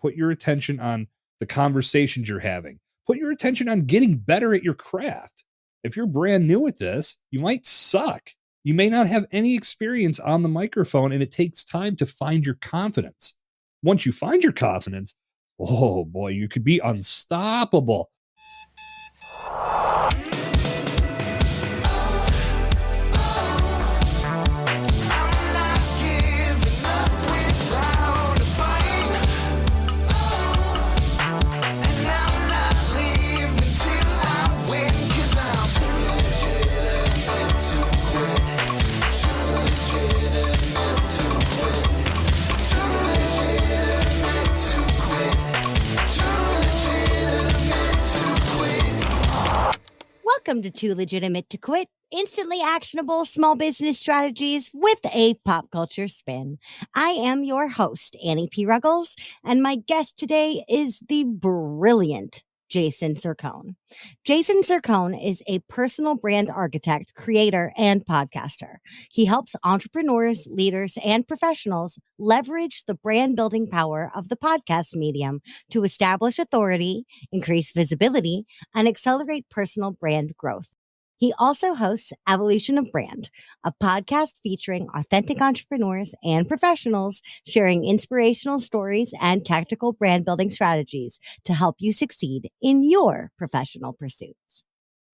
Put your attention on the conversations you're having. Put your attention on getting better at your craft. If you're brand new at this, you might suck. You may not have any experience on the microphone, and it takes time to find your confidence. Once you find your confidence, oh boy, you could be unstoppable. Welcome to Too Legitimate to Quit, instantly actionable small business strategies with a pop culture spin. I am your host, Annie P. Ruggles, and my guest today is the brilliant Jason Cercone. Jason Cercone is a personal brand architect, creator, and podcaster. He helps entrepreneurs, leaders, and professionals leverage the brand building power of the podcast medium to establish authority, increase visibility, and accelerate personal brand growth. He also hosts Evolution of Brand, a podcast featuring authentic entrepreneurs and professionals sharing inspirational stories and tactical brand building strategies to help you succeed in your professional pursuits.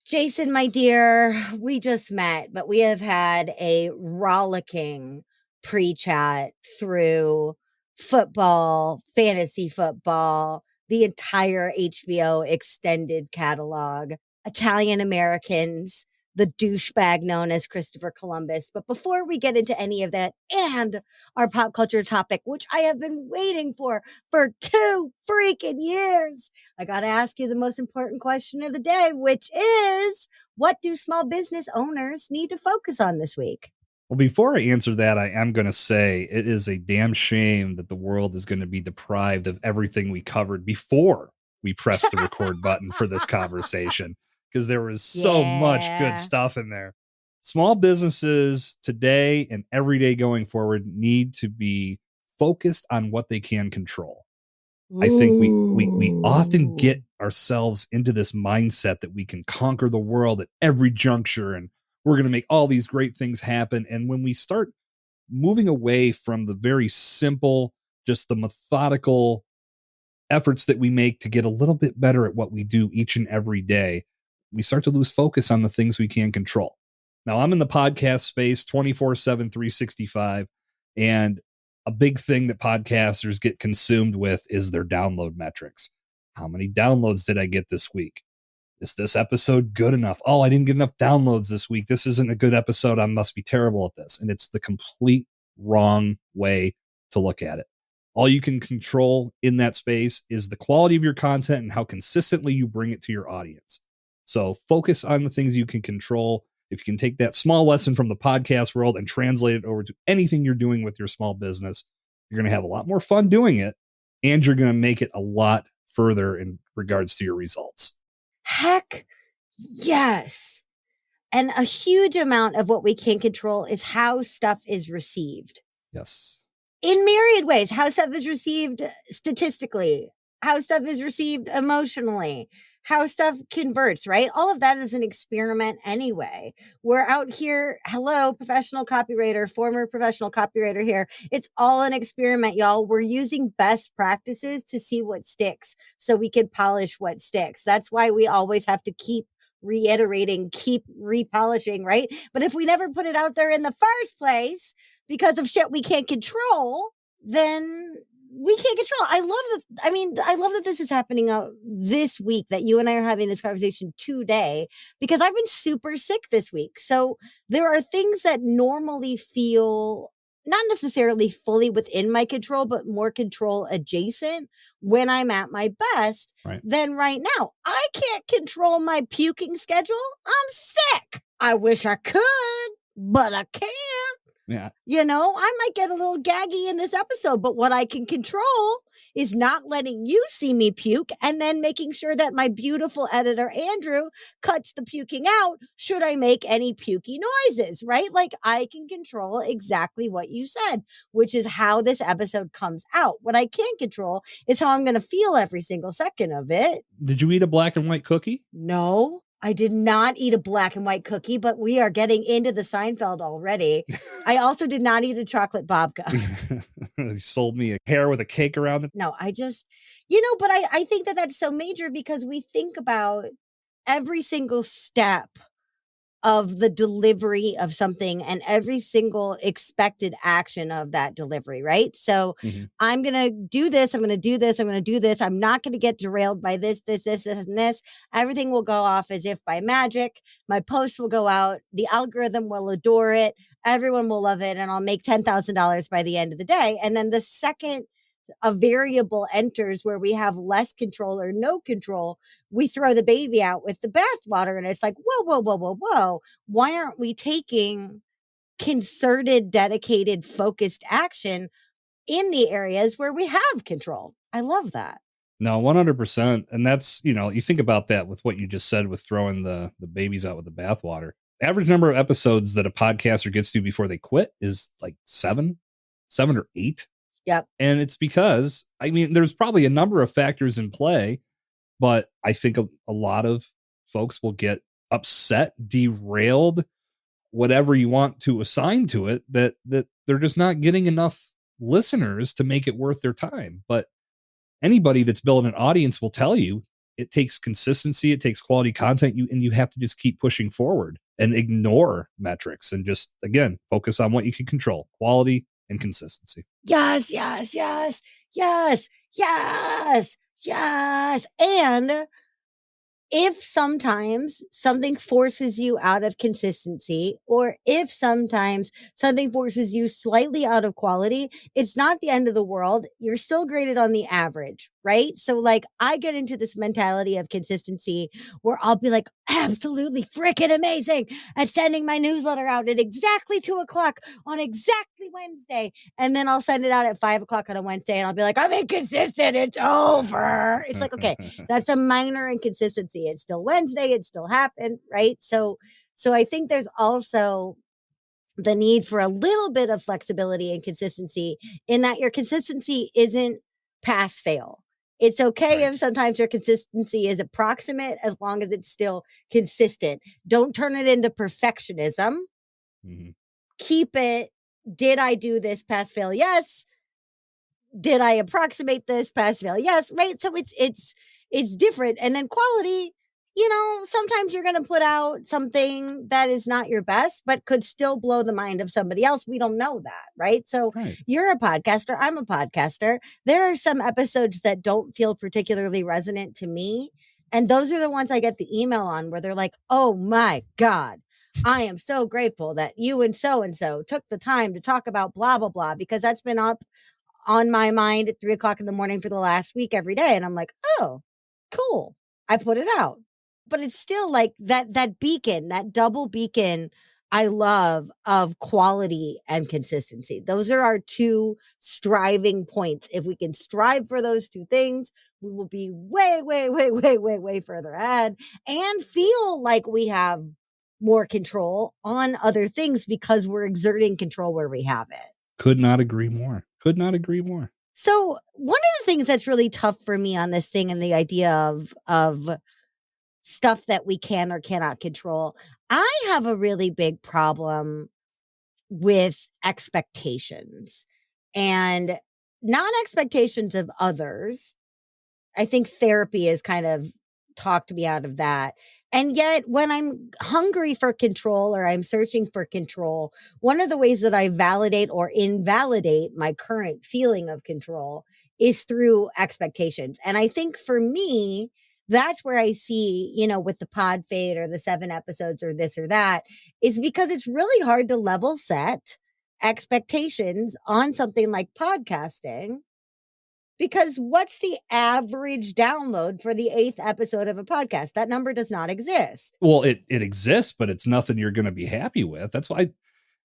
Jason, my dear, we just met, but we have had a rollicking pre-chat through football, fantasy football, the entire HBO extended catalog, Italian Americans, the douchebag known as Christopher Columbus. But before we get into any of that and our pop culture topic, which I have been waiting for 2 freaking years, I got to ask you the most important question of the day, which is, what do small business owners need to focus on this week? Well, before I answer that, I am going to say it is a damn shame that the world is going to be deprived of everything we covered before we pressed the record button for this conversation, because there was so much good stuff in there. Small businesses today and every day going forward need to be focused on what they can control. I think we often get ourselves into this mindset that we can conquer the world at every juncture and we're going to make all these great things happen. And when we start moving away from the very simple, just the methodical efforts that we make to get a little bit better at what we do each and every day, we start to lose focus on the things we can control. Now, I'm in the podcast space 24/7, 365, and a big thing that podcasters get consumed with is their download metrics. How many downloads did I get this week? Is this episode good enough? Oh, I didn't get enough downloads this week. This isn't a good episode. I must be terrible at this. And it's the complete wrong way to look at it. All you can control in that space is the quality of your content and how consistently you bring it to your audience. So focus on the things you can control. If you can take that small lesson from the podcast world and translate it over to anything you're doing with your small business, you're going to have a lot more fun doing it, and you're going to make it a lot further in regards to your results. Heck yes. And a huge amount of what we can control is how stuff is received. Yes. In myriad ways, how stuff is received statistically, how stuff is received emotionally, how stuff converts, right? All of that is an experiment anyway. We're out here, hello, professional copywriter, former professional copywriter here. It's all an experiment, y'all. We're using best practices to see what sticks so we can polish what sticks. That's why we always have to keep reiterating, keep repolishing, right? But if we never put it out there in the first place because of shit we can't control, then we can't control. I love that this is happening this week, that you and I are having this conversation today, because I've been super sick this week. So there are things that normally feel not necessarily fully within my control, but more control adjacent when I'm at my best than right now. I can't control my puking schedule. I'm sick. I wish I could, but I can't. Yeah. You know, I might get a little gaggy in this episode, but what I can control is not letting you see me puke and then making sure that my beautiful editor, Andrew, cuts the puking out should I make any pukey noises, right? Like I can control exactly what you said, which is how this episode comes out. What I can't control is how I'm going to feel every single second of it. Did you eat a black and white cookie? No, I did not eat a black and white cookie, but we are getting into the Seinfeld already. I also did not eat a chocolate babka. You sold me a hair with a cake around it. No, I just, but I think that that's so major because we think about every single step of the delivery of something and every single expected action of that delivery, right? So I'm going to do this. I'm going to do this. I'm going to do this. I'm not going to get derailed by this, and this. Everything will go off as if by magic. My post will go out. The algorithm will adore it. Everyone will love it. And I'll make $10,000 by the end of the day. And then the second a variable enters where we have less control or no control, we throw the baby out with the bathwater. And it's like, whoa. Why aren't we taking concerted, dedicated, focused action in the areas where we have control? I love that. No, 100%. And that's, you think about that with what you just said with throwing the babies out with the bathwater. Average number of episodes that a podcaster gets to before they quit is like seven or eight. Yep. And it's because, there's probably a number of factors in play, but I think a lot of folks will get upset, derailed, whatever you want to assign to it, that they're just not getting enough listeners to make it worth their time. But anybody that's building an audience will tell you it takes consistency, it takes quality content, and you have to just keep pushing forward and ignore metrics and just, again, focus on what you can control, quality and consistency. Yes. And if sometimes something forces you out of consistency, or if sometimes something forces you slightly out of quality, it's not the end of the world. You're still graded on the average, right? So like I get into this mentality of consistency where I'll be like, absolutely freaking amazing at sending my newsletter out at exactly 2:00 on exactly Wednesday. And then I'll send it out at 5:00 on a Wednesday and I'll be like, I'm inconsistent. It's over. It's like, okay, that's a minor inconsistency. It's still Wednesday. It still happened. Right. So I think there's also the need for a little bit of flexibility and consistency in that your consistency isn't pass fail. It's okay if sometimes your consistency is approximate as long as it's still consistent. Don't turn it into perfectionism. Keep it. Did I do this? Pass fail? Yes. Did I approximate this? Pass fail? Yes. Right. So it's different. And then quality, sometimes you're going to put out something that is not your best, but could still blow the mind of somebody else. We don't know that, right? So You're a podcaster. I'm a podcaster. There are some episodes that don't feel particularly resonant to me. And those are the ones I get the email on where they're like, oh my God, I am so grateful that you and so took the time to talk about blah, blah, blah, because that's been up on my mind at 3:00 in the morning for the last week every day. And I'm like, oh, cool. I put it out. But it's still like that beacon, that double beacon I love of quality and consistency. Those are our two striving points. If we can strive for those two things, we will be way, way, way, way, way, way further ahead and feel like we have more control on other things because we're exerting control where we have it. Could not agree more. So one of the things that's really tough for me on this thing and the idea of stuff that we can or cannot control, I have a really big problem with expectations and not expectations of others. I think therapy has kind of talked me out of that. And yet when I'm hungry for control or I'm searching for control, one of the ways that I validate or invalidate my current feeling of control is through expectations. And I think for me, that's where I see, with the pod fade or the 7 episodes or this or that, is because it's really hard to level set expectations on something like podcasting. Because what's the average download for the 8th episode of a podcast? That number does not exist. Well, it exists, but it's nothing you're going to be happy with. That's why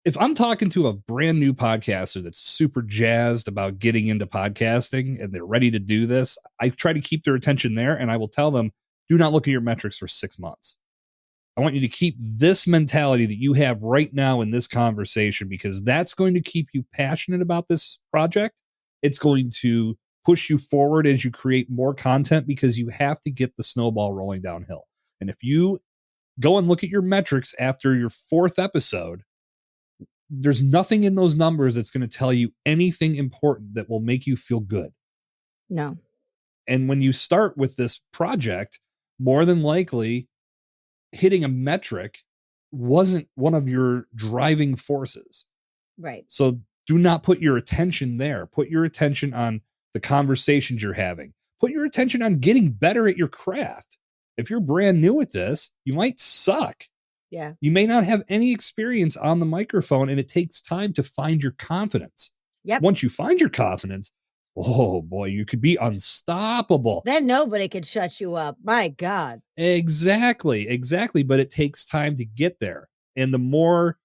if I'm talking to a brand new podcaster that's super jazzed about getting into podcasting and they're ready to do this, I try to keep their attention there, and I will tell them, do not look at your metrics for 6 months. I want you to keep this mentality that you have right now in this conversation, because that's going to keep you passionate about this project. It's going to push you forward as you create more content, because you have to get the snowball rolling downhill. And if you go and look at your metrics after your 4th episode, there's nothing in those numbers that's going to tell you anything important that will make you feel good. No. And when you start with this project, more than likely hitting a metric wasn't one of your driving forces. Right. So do not put your attention there. Put your attention on the conversations you're having. Put your attention on getting better at your craft. If you're brand new at this, you might suck. Yeah. You may not have any experience on the microphone, and it takes time to find your confidence. Yep. Once you find your confidence, oh boy, you could be unstoppable. Then nobody could shut you up. My God. Exactly. But it takes time to get there. And the more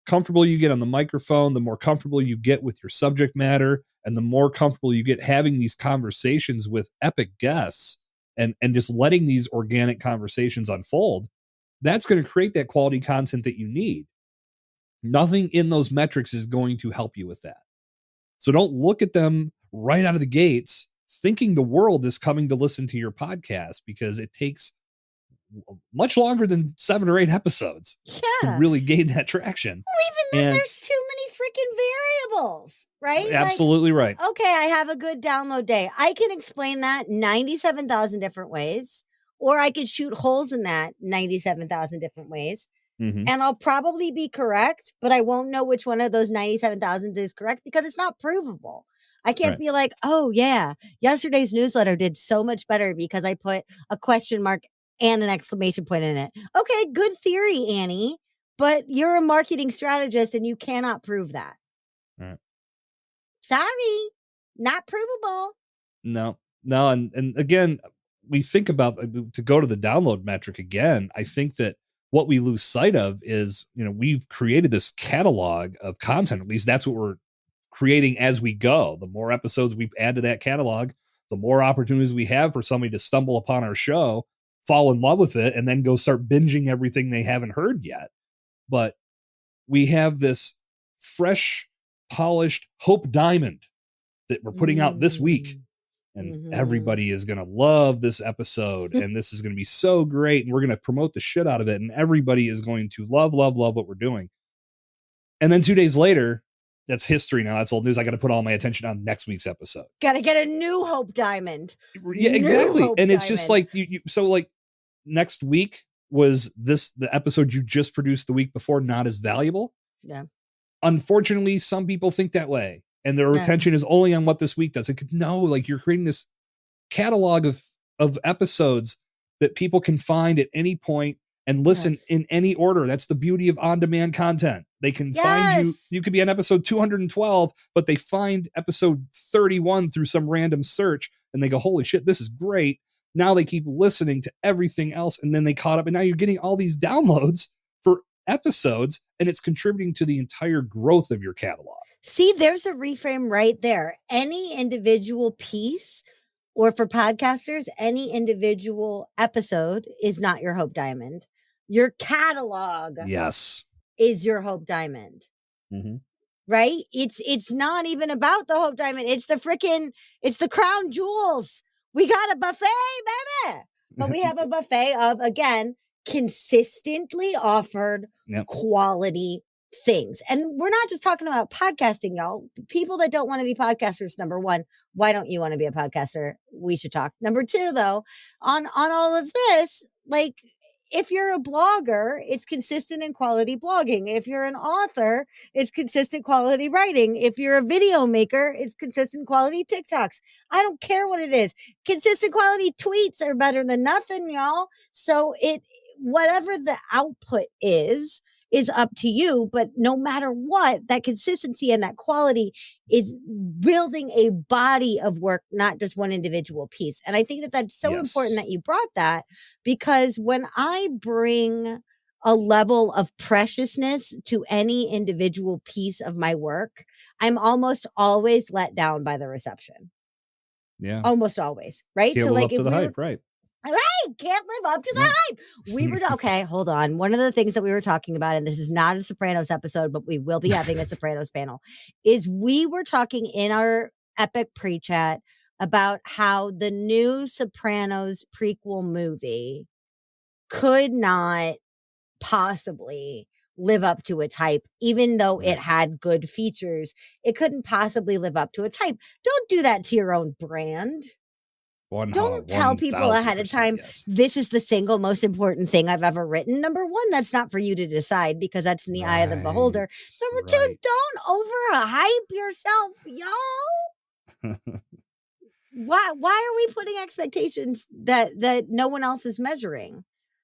comfortable you get on the microphone, the more comfortable you get with your subject matter, and the more comfortable you get having these conversations with epic guests and just letting these organic conversations unfold, that's going to create that quality content that you need. Nothing in those metrics is going to help you with that. So don't look at them right out of the gates thinking the world is coming to listen to your podcast, because it takes much longer than 7 or 8 episodes to really gain that traction. Well, even then, there's too many freaking variables, right? Absolutely right. Okay, I have a good download day. I can explain that 97,000 different ways, or I could shoot holes in that 97,000 different ways. Mm-hmm. And I'll probably be correct, but I won't know which one of those 97,000 is correct because it's not provable. I can't be like, oh, yeah, yesterday's newsletter did so much better because I put a question mark and an exclamation point in it. Okay, good theory, Annie, but you're a marketing strategist and you cannot prove that. Right. Sorry, not provable. No. And again, we think about, to go to the download metric again, I think that what we lose sight of is, we've created this catalog of content. At least that's what we're creating as we go. The more episodes we add to that catalog, the more opportunities we have for somebody to stumble upon our show, fall in love with it, and then go start binging everything they haven't heard yet. But we have this fresh, polished Hope Diamond that we're putting out this week. And everybody is going to love this episode. And this is going to be so great. And we're going to promote the shit out of it. And everybody is going to love what we're doing. And then 2 days later, that's history now. That's old news. I got to put all my attention on next week's episode. Got to get a new Hope Diamond. Yeah, exactly. And it's just like, so like next week was the episode you just produced the week before not as valuable? Yeah. Unfortunately, some people think that way. And their attention is only on what this week does. No, like you're creating this catalog of episodes that people can find at any point and listen in any order. That's the beauty of on-demand content. They can find you. You could be on episode 212, but they find episode 31 through some random search and they go, holy shit, this is great. Now they keep listening to everything else. And then they caught up and now you're getting all these downloads for episodes and it's contributing to the entire growth of your catalog. See, there's a reframe right there. Any individual piece, or for podcasters, any individual episode is not your Hope Diamond. Your catalog is your Hope Diamond. Mm-hmm. Right? It's not even about the Hope Diamond. It's the crown jewels. We got a buffet, baby. But we have a buffet of, again, consistently offered quality things. And we're not just talking about podcasting, y'all. People that don't want to be podcasters, number one, why don't you want to be a podcaster? We should talk. Number two, though, on all of this, like, if you're a blogger, it's consistent and quality blogging. If you're an author, it's consistent quality writing. If you're a video maker, it's consistent quality TikToks. I don't care what it is. Consistent quality tweets are better than nothing, y'all. So whatever the output is up to you. But no matter what, that consistency and that quality is building a body of work, not just one individual piece. And I think that that's so important that you brought that, because when I bring a level of preciousness to any individual piece of my work, I'm almost always let down by the reception. Yeah. Almost always. Right. Can't So live like up to if the we hype, were right? right, can't live up to the hype. We were okay. Hold on. One of the things that we were talking about, and this is not a Sopranos episode, but we will be having a Sopranos panel, is we were talking in our epic pre-chat about how the new Sopranos prequel movie could not possibly live up to its hype, even though it had good features. It couldn't possibly live up to its hype. Don't do that to your own brand. Don't tell people ahead of time, this is the single most important thing I've ever written. Number one, that's not for you to decide because that's in the eye of the beholder. Number two, don't overhype yourself, y'all. Why are we putting expectations that no one else is measuring?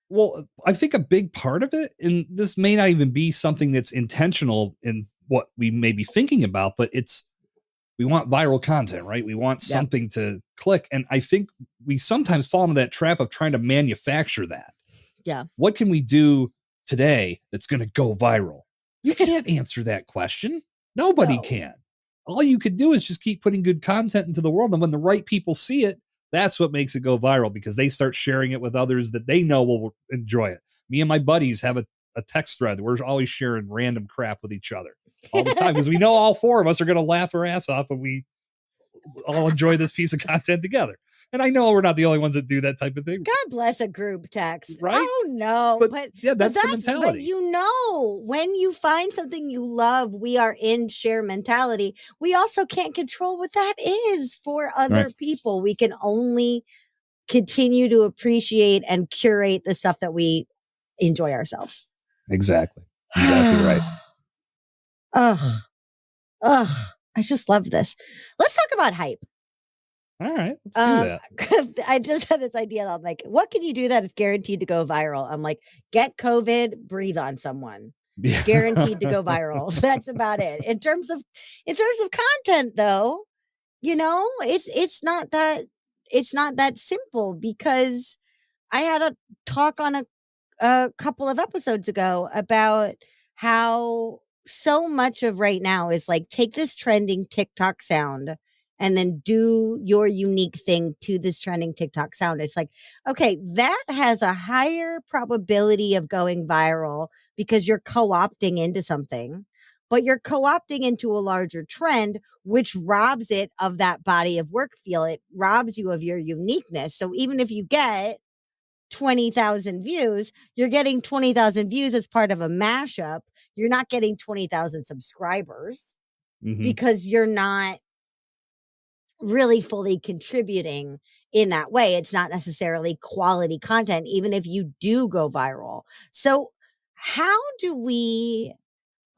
Well, I think a big part of it, and this may not even be something that's intentional in what we may be thinking about, but we want viral content, right? We want something to click. And I think we sometimes fall into that trap of trying to manufacture that. Yeah. What can we do today that's going to go viral? You can't answer that question. Nobody can. All you could do is just keep putting good content into the world. And when the right people see it, that's what makes it go viral because they start sharing it with others that they know will enjoy it. Me and my buddies have a text thread. We're always sharing random crap with each other all the time because we know all four of us are going to laugh our ass off and we all enjoy this piece of content together. And I know we're not the only ones that do that type of thing. God bless a group text. Right? Oh, no. But yeah, that's the mentality. But when you find something you love, we are in share mentality. We also can't control what that is for other people. We can only continue to appreciate and curate the stuff that we enjoy ourselves. Exactly right. Ugh. I just love this. Let's talk about hype. All right, let's do that. I just had this idea. I'm like, what can you do that is guaranteed to go viral? I'm like, get COVID, breathe on someone. Yeah. Guaranteed to go viral. That's about it. In terms of content, though, it's not that simple because I had a talk on a couple of episodes ago about how so much of right now is like, take this trending TikTok sound and then do your unique thing to this trending TikTok sound. It's like, okay, that has a higher probability of going viral because you're co-opting into something, but you're co-opting into a larger trend, which robs it of that body of work feel. It robs you of your uniqueness. So even if you get 20,000 views, you're getting 20,000 views as part of a mashup. You're not getting 20,000 subscribers because you're not really fully contributing in that way. It's not necessarily quality content, even if you do go viral. So how do we,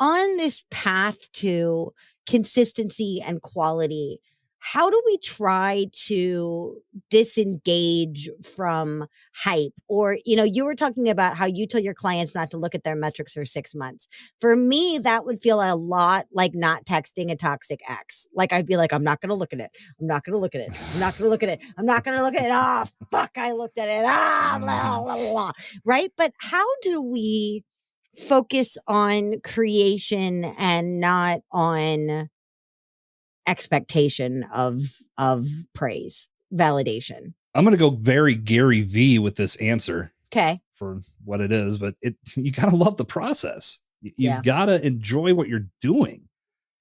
on this path to consistency and quality, how do we try to disengage from hype? Or, you were talking about how you tell your clients not to look at their metrics for 6 months. For me, that would feel a lot like not texting a toxic ex. Like, I'd be like, I'm not going to look at it. I'm not going to look at it. I'm not going to look at it. I'm not going to look at it. Oh, fuck, I looked at it. Blah, blah, blah. Right? But how do we focus on creation and not on expectation of praise, validation? I'm going to go very Gary V with this answer. Okay. For what it is, but you got to love the process. You got to enjoy what you're doing.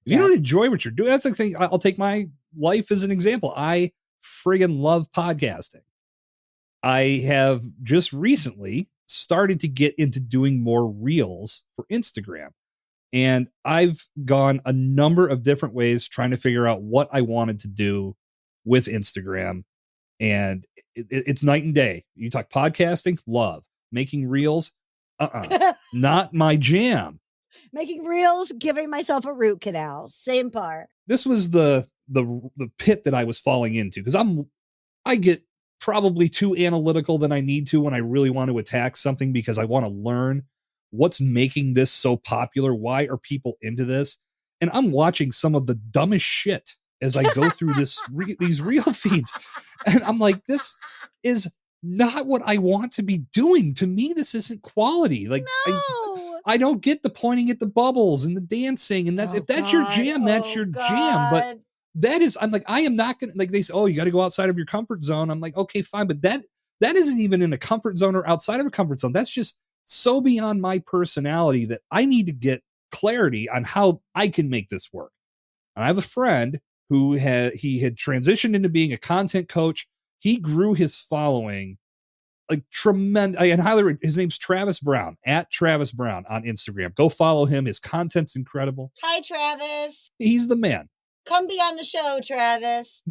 If you don't enjoy what you're doing, that's the thing. I'll take my life as an example. I friggin' love podcasting. I have just recently started to get into doing more reels for Instagram. And I've gone a number of different ways trying to figure out what I wanted to do with Instagram. And it's night and day. You talk podcasting, love. Making reels, not my jam. Making reels, giving myself a root canal, same part. This was the pit that I was falling into because I get probably too analytical than I need to when I really want to attack something because I want to learn what's making this so popular. Why are people into this? And I'm watching some of the dumbest shit as I go through these reel feeds. And I'm like, this is not what I want to be doing. To me, this isn't quality. Like, No. I don't get the pointing at the bubbles and the dancing. And if that's your jam, that's your jam. But I'm like, I am not going to, like, they say, oh, you got to go outside of your comfort zone. I'm like, okay, fine. But that isn't even in a comfort zone or outside of a comfort zone. That's just so beyond my personality that I need to get clarity on how I can make this work. And I have a friend who had transitioned into being a content coach. He grew his following like tremendous. And highly, his name's Travis Brown, at Travis Brown on Instagram. Go follow him. His content's incredible. Hi, Travis. He's the man. Come be on the show, Travis.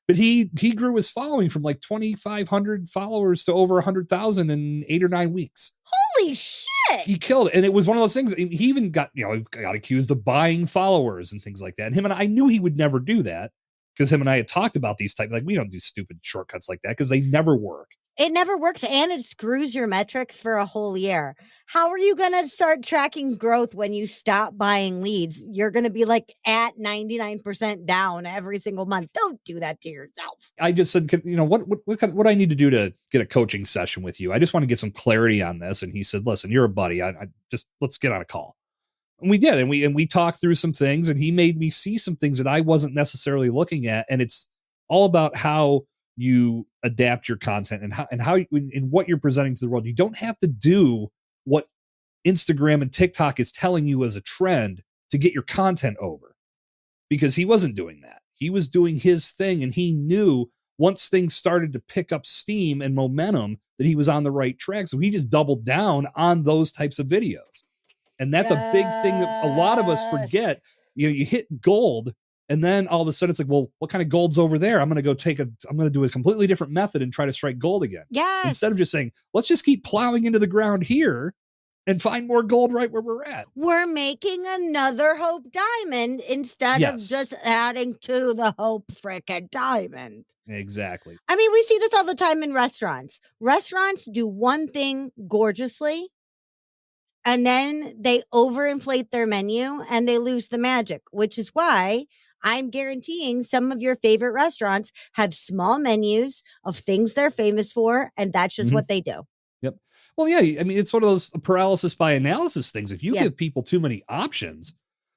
But he grew his following from like 2,500 followers to over 100,000 in 8 or 9 weeks. Holy shit. He killed it. And it was one of those things. He even got, got accused of buying followers and things like that. And I knew he would never do that because him and I had talked about these type, like, we don't do stupid shortcuts like that because they never work. It never works, and it screws your metrics for a whole year. How are you going to start tracking growth when you stop buying leads? You're going to be like at 99% down every single month. Don't do that to yourself. I just said, what I need to do to get a coaching session with you? I just want to get some clarity on this. And he said, listen, you're a buddy. I just, let's get on a call. And we did. And we talked through some things, and he made me see some things that I wasn't necessarily looking at. And it's all about how you adapt your content and how in what you're presenting to the world. You don't have to do what Instagram and TikTok is telling you as a trend to get your content over, because he wasn't doing that. He was doing his thing, and he knew once things started to pick up steam and momentum that he was on the right track. So he just doubled down on those types of videos. And that's a big thing that a lot of us forget. You hit gold, and then all of a sudden it's like, well, what kind of gold's over there? I'm going to do a completely different method and try to strike gold again. Yes. Instead of just saying, let's just keep plowing into the ground here and find more gold right where we're at. We're making another Hope Diamond instead of just adding to the Hope frickin' Diamond. Exactly. I mean, we see this all the time in restaurants. Restaurants do one thing gorgeously, and then they overinflate their menu and they lose the magic, which is why I'm guaranteeing some of your favorite restaurants have small menus of things they're famous for, and that's just what they do. Yep. Well, yeah, I mean, it's one of those paralysis by analysis things. If you give people too many options,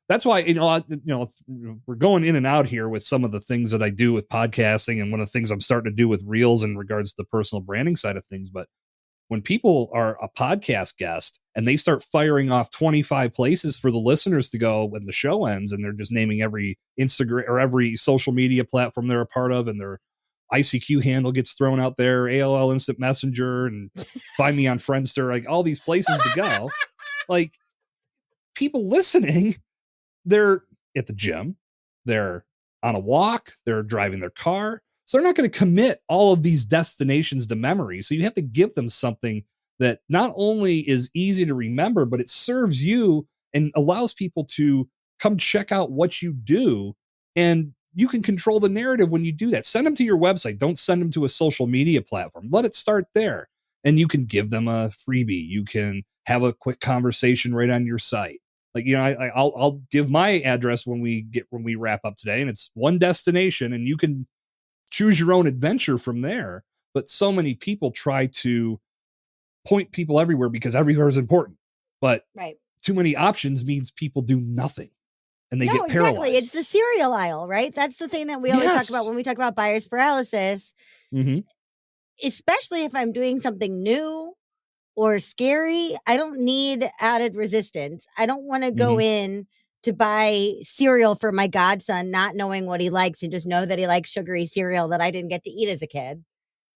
that's why, we're going in and out here with some of the things that I do with podcasting, and one of the things I'm starting to do with Reels in regards to the personal branding side of things. But when people are a podcast guest and they start firing off 25 places for the listeners to go when the show ends, and they're just naming every Instagram or every social media platform they're a part of, and their ICQ handle gets thrown out there, AOL Instant Messenger, and find me on Friendster, like all these places to go. Like, people listening, they're at the gym, they're on a walk, they're driving their car. So they're not going to commit all of these destinations to memory. So you have to give them something that not only is easy to remember, but it serves you and allows people to come check out what you do. And you can control the narrative when you do that. Send them to your website. Don't send them to a social media platform. Let it start there. And you can give them a freebie. You can have a quick conversation right on your site. Like, I'll give my address when we wrap up today, and it's one destination, and you can choose your own adventure from there. But so many people try to point people everywhere because everywhere is important. But too many options means people do nothing, and they get paralyzed. Exactly. It's the cereal aisle, right? That's the thing that we always talk about when we talk about buyer's paralysis. Mm-hmm. Especially if I'm doing something new or scary, I don't need added resistance. I don't want to go in to buy cereal for my godson, not knowing what he likes, and just know that he likes sugary cereal that I didn't get to eat as a kid,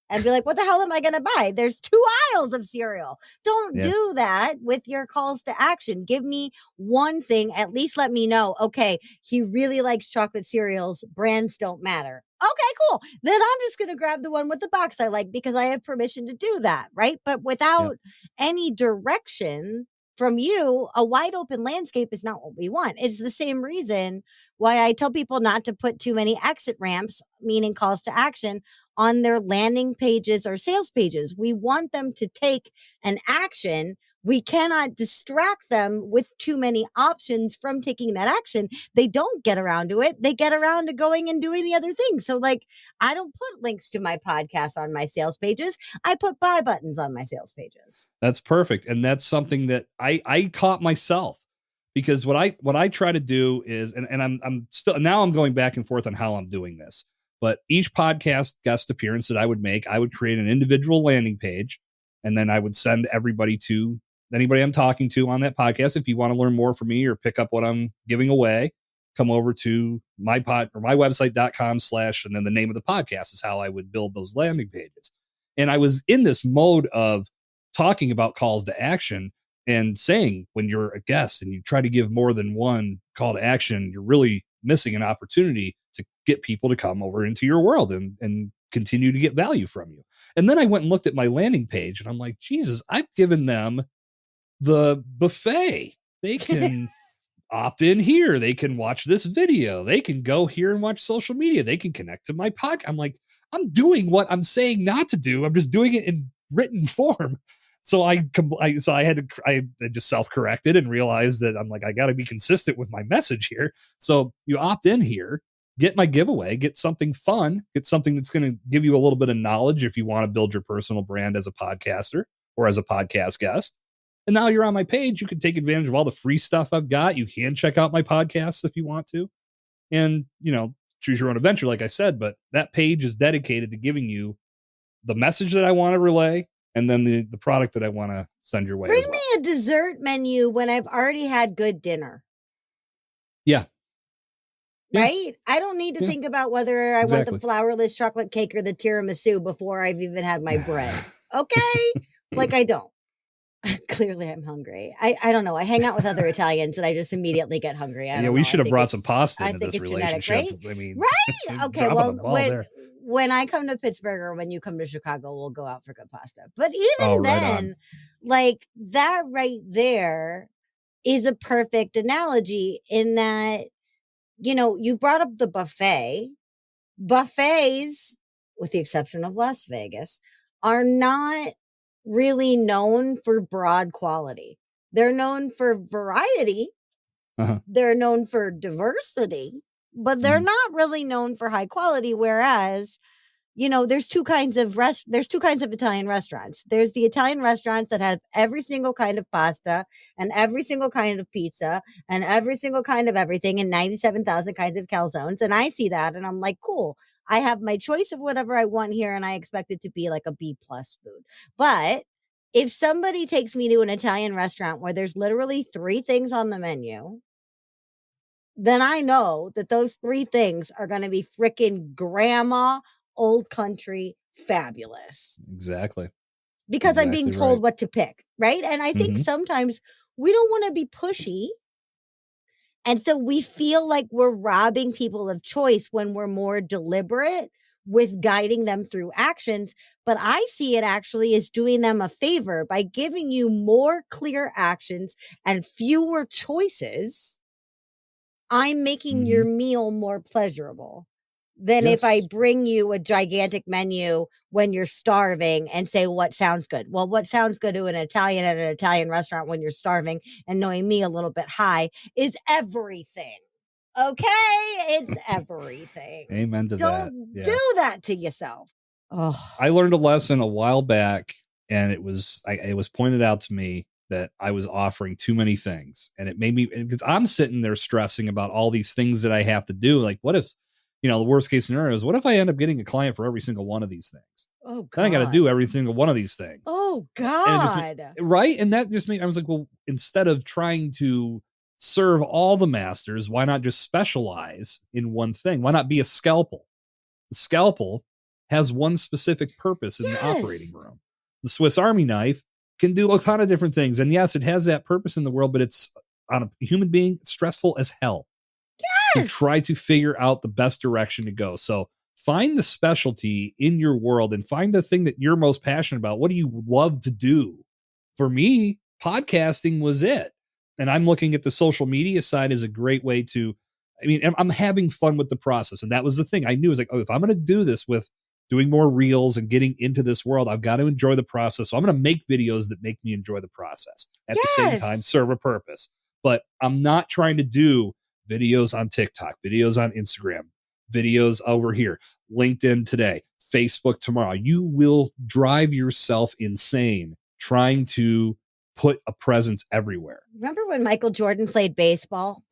and be like, what the hell am I going to buy? There's 2 aisles of cereal. Don't do that with your calls to action. Give me one thing. At least let me know, okay, he really likes chocolate cereals. Brands don't matter. Okay, cool. Then I'm just going to grab the one with the box I like because I have permission to do that, right? But without any direction from you, a wide open landscape is not what we want. It's the same reason why I tell people not to put too many exit ramps, meaning calls to action, on their landing pages or sales pages. We want them to take an action we cannot distract them with too many options from taking that action. They don't get around to it. They get around to going and doing the other thing. So like, I don't put links to my podcast on my sales pages. I put buy buttons on my sales pages. That's perfect. And that's something that I caught myself, because what I try to do is, and I'm still, now I'm going back and forth on how I'm doing this, but each podcast guest appearance that I would make, I would create an individual landing page, and then I would send everybody to anybody I'm talking to on that podcast. If you want to learn more from me or pick up what I'm giving away, come over to my website.com/ and then the name of the podcast is how I would build those landing pages. And I was in this mode of talking about calls to action and saying, when you're a guest and you try to give more than one call to action, you're really missing an opportunity to get people to come over into your world and continue to get value from you. And then I went and looked at my landing page and I'm like, Jesus, I've given them the buffet. They can opt in here. They can watch this video. They can go here and watch social media. They can connect to my podcast. I'm like, I'm doing what I'm saying not to do. I'm just doing it in written form. So I just self-corrected and realized that I'm like, I got to be consistent with my message here. So you opt in here, get my giveaway, get something fun, get something that's going to give you a little bit of knowledge if you want to build your personal brand as a podcaster or as a podcast guest. And now you're on my page. You can take advantage of all the free stuff I've got. You can check out my podcasts if you want to. And, choose your own adventure, like I said, but that page is dedicated to giving you the message that I want to relay and then the product that I want to send your way. Bring me a dessert menu when I've already had good dinner. Yeah. Right? I don't need to think about whether I want the flourless chocolate cake or the tiramisu before I've even had my bread. Okay? Like I don't. Clearly I'm hungry. I don't know. I hang out with other Italians and I just immediately get hungry. We should have brought some pasta into this relationship. Genetic, right? I mean, right? Okay. Well, when I come to Pittsburgh or when you come to Chicago, we'll go out for good pasta. But even then, like that right there is a perfect analogy in that, you brought up the buffet. Buffets, with the exception of Las Vegas, are not really known for broad quality. They're known for variety. They're known for diversity, but they're not really known for high quality. Whereas, there's two kinds of Italian restaurants. There's the Italian restaurants that have every single kind of pasta and every single kind of pizza and every single kind of everything and 97,000 kinds of calzones. And I see that and I'm like, cool. I have my choice of whatever I want here, and I expect it to be like a B+ food. But if somebody takes me to an Italian restaurant where there's literally 3 things on the menu, then I know that those 3 things are going to be freaking grandma, old country, fabulous. Exactly. Because I'm being told what to pick, right? And I think sometimes we don't want to be pushy. And so we feel like we're robbing people of choice when we're more deliberate with guiding them through actions. But I see it actually as doing them a favor by giving you more clear actions and fewer choices. I'm making your meal more pleasurable than if I bring you a gigantic menu when you're starving and say, what sounds good? Well, what sounds good to an Italian at an Italian restaurant when you're starving and knowing me a little bit high is everything. Okay? It's everything. Amen to that. Don't do that to yourself. Oh. I learned a lesson a while back, and it was pointed out to me that I was offering too many things. And it made me, because I'm sitting there stressing about all these things that I have to do. Like, what if, the worst case scenario is, what if I end up getting a client for every single one of these things? Oh, God. Then I got to do every single one of these things. Oh, God. Right? And that just made, I was like, well, instead of trying to serve all the masters, why not just specialize in one thing? Why not be a scalpel? The scalpel has one specific purpose in the operating room. The Swiss Army knife can do a ton of different things. And yes, it has that purpose in the world, but it's on a human being stressful as hell. To try to figure out the best direction to go. So find the specialty in your world and find the thing that you're most passionate about. What do you love to do? For me, podcasting was it. And I'm looking at the social media side as a great way to, I'm having fun with the process. And that was the thing. I knew, it was like, if I'm going to do this with doing more reels and getting into this world, I've got to enjoy the process. So I'm going to make videos that make me enjoy the process. At the same time, serve a purpose. But I'm not trying to do videos on TikTok, videos on Instagram, videos over here, LinkedIn today, Facebook tomorrow. You will drive yourself insane trying to put a presence everywhere. Remember when Michael Jordan played baseball?